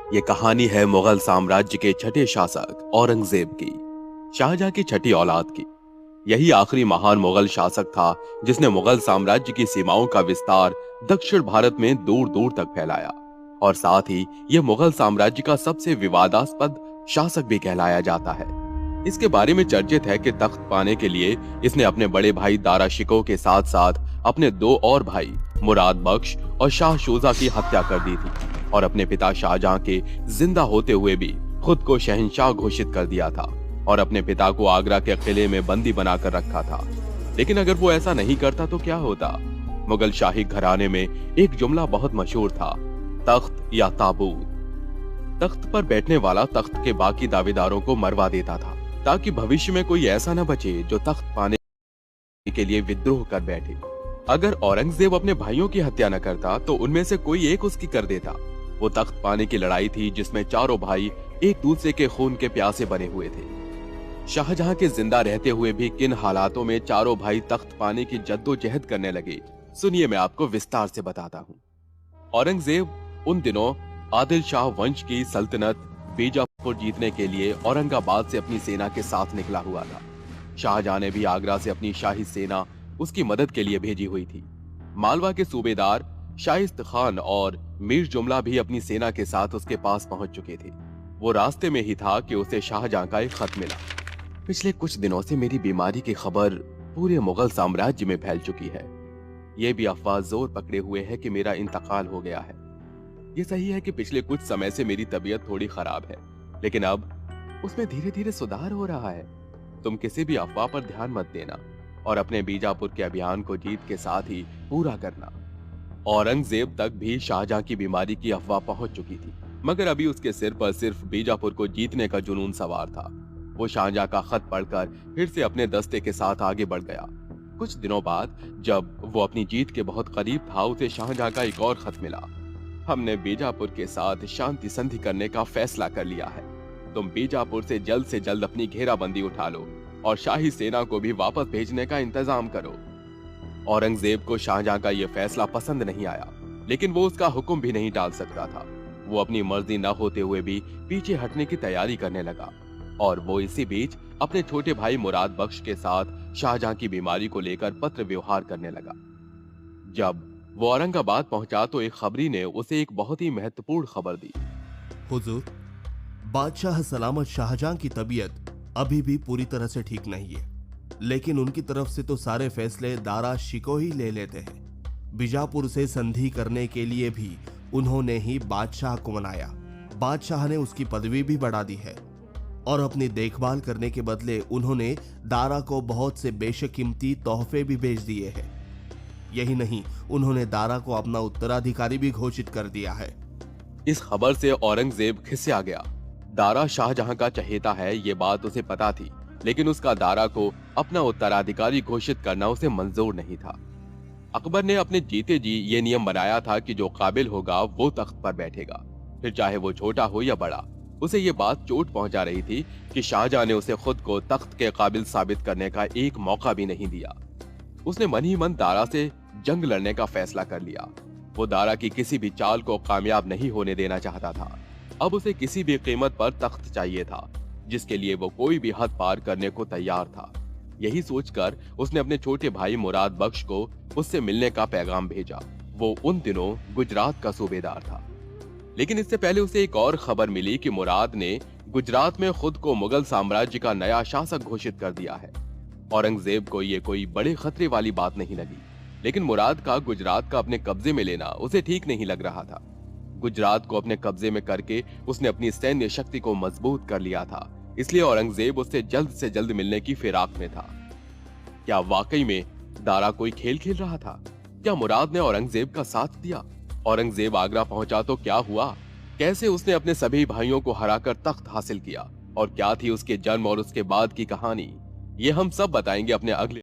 ये कहानी है मुगल साम्राज्य के छठे शासक औरंगजेब की, शाहजहां की छठी औलाद की। यही आखिरी महान मुगल शासक था जिसने मुगल साम्राज्य की सीमाओं का विस्तार दक्षिण भारत में दूर दूर तक फैलाया, और साथ ही यह मुगल साम्राज्य का सबसे विवादास्पद शासक भी कहलाया जाता है। इसके बारे में चर्चित है कि तख्त पाने के लिए इसने अपने बड़े भाई दारा शिकोह के साथ साथ अपने दो और भाई मुराद बख्श और शाह शूजा की हत्या कर दी थी, और अपने पिता शाहजहां के जिंदा होते हुए भी खुद को शहंशाह घोषित कर दिया था और अपने पिता को आगरा के किले में बंदी बनाकर रखा था। लेकिन अगर वो ऐसा नहीं करता तो क्या होता? मुगल शाही घराने में एक जुमला बहुत मशहूर था, तख्त या ताबूत। तख्त पर बैठने वाला तख्त के बाकी दावेदारों को मरवा देता था, ताकि भविष्य में कोई ऐसा न बचे जो तख्त पाने के लिए विद्रोह कर बैठे। अगर औरंगजेब अपने भाइयों की हत्या न करता तो उनमें से कोई एक उसकी कर देता। वो तख्त पाने की लड़ाई थी जिसमें चारों भाई एक दूसरे के खून के प्यासे बने हुए थे। शाहजहां के जिंदा रहते हुए भी किन हालातों में चारों भाई तख्त पाने की जद्दोजहद करने लगे, सुनिए मैं आपको विस्तार से बताता हूँ। औरंगजेब उन दिनों आदिल शाह वंश की सल्तनत बीजापुर जीतने के लिए औरंगाबाद से अपनी सेना के साथ निकला हुआ था। शाहजहां ने भी आगरा से अपनी शाही सेना उसकी मदद के लिए भेजी हुई थी। मालवा के सूबेदार शाइस्त खान और मीर जुमला भी अपनी सेना के साथ उसके पास पहुंच चुके थे। वो रास्ते में ही था कि उसे शाहजहां का एक खत मिला। पिछले कुछ दिनों से मेरी बीमारी की खबर पूरे मुगल साम्राज्य में फैल चुकी है। ये भी अफवाह जोर पकड़े हुए है कि मेरा इंतकाल हो गया है। ये सही है कि पिछले कुछ समय से मेरी तबीयत थोड़ी खराब है, लेकिन अब उसमें धीरे धीरे सुधार हो रहा है। तुम किसी भी अफवाह पर ध्यान मत देना और अपने बीजापुर के अभियान को जीत के साथ ही पूरा करना। औरंगजेब तक भी शाहजहां की बीमारी की अफवाह पहुंच चुकी थी, मगर अभी उसके सिर पर सिर्फ बीजापुर को जीतने का जुनून सवार था। वो शाहजहां का खत पढ़कर फिर से अपने दस्ते के साथ आगे बढ़ गया। कुछ दिनों बाद जब वो अपनी जीत के बहुत करीब था, उसे शाहजहां का एक और खत मिला। हमने बीजापुर के साथ शांति संधि करने का फैसला कर लिया है। तुम बीजापुर से जल्द अपनी घेराबंदी उठा लो और शाही सेना को भी वापस भेजने का इंतजाम करो। औरंगजेब को शाहजहां का यह फैसला पसंद नहीं आया, लेकिन वो उसका हुक्म भी नहीं टाल सकता था। वो अपनी मर्जी न होते हुए भी पीछे हटने की तैयारी करने लगा, और वो इसी बीच अपने छोटे भाई मुराद बख्श के साथ शाहजहां की बीमारी को लेकर पत्र व्यवहार करने लगा। जब वो औरंगाबाद पहुंचा तो एक खबरी ने उसे एक बहुत ही महत्वपूर्ण खबर दी। हुजूर, बादशाह सलामत शाहजहां की तबीयत अभी भी पूरी तरह से ठीक नहीं है, लेकिन उनकी तरफ से तो सारे फैसले दारा शिकोह ही ले लेते हैं। बीजापुर से संधि करने के लिए भी उन्होंने ही बादशाह को मनाया। बादशाह ने उसकी पदवी भी बढ़ा दी है और अपनी देखभाल करने के बदले उन्होंने दारा को बहुत से बेशकीमती तोहफे भी भेज दिए हैं। यही नहीं, उन्होंने दारा को अपना उत्तराधिकारी भी घोषित कर दिया है। इस खबर से औरंगजेब खिसिया गया। दारा शाहजहां का चहेता है, ये बात उसे पता थी, लेकिन उसका दारा को अपना उत्तराधिकारी घोषित करना उसे मंजूर नहीं था। अकबर ने अपने जीते जी ये नियम बनाया था कि जो काबिल होगा वो तख्त पर बैठेगा, फिर चाहे वो छोटा हो या बड़ा। उसे ये बात चोट पहुंचा रही थी कि शाहजहां ने उसे खुद को तख्त के काबिल साबित करने का एक मौका भी नहीं दिया। उसने मन ही मन दारा से जंग लड़ने का फैसला कर लिया। वो दारा की किसी भी चाल को कामयाब नहीं होने देना चाहता था। अब उसे किसी भी कीमत पर तख्त चाहिए था, जिसके लिए वो कोई भी हद पार करने को तैयार था। यही सोचकर उसने अपने छोटे भाई मुराद बख्श को उससे मिलने का पैगाम भेजा। वो उन दिनों गुजरात का सूबेदार था। लेकिन इससे पहले उसे एक और खबर मिली कि मुराद ने गुजरात में खुद को मुगल साम्राज्य का नया शासक घोषित कर दिया है। औरंगजेब को ये कोई बड़े खतरे वाली बात नहीं लगी, लेकिन मुराद का गुजरात का अपने कब्जे में लेना उसे ठीक नहीं लग रहा था। गुजरात को अपने कब्जे में करके उसने अपनी सैन्य शक्ति को मजबूत कर लिया था, इसलिए औरंगजेब उससे जल्द से जल्द मिलने की फिराक में था। क्या वाकई में दारा कोई खेल खेल रहा था? क्या मुराद ने औरंगजेब का साथ दिया? औरंगजेब आगरा पहुंचा तो क्या हुआ? कैसे उसने अपने सभी भाइयों को हराकर तख्त हासिल किया? और क्या थी उसके जन्म और उसके बाद की कहानी? ये हम सब बताएंगे अपने अगले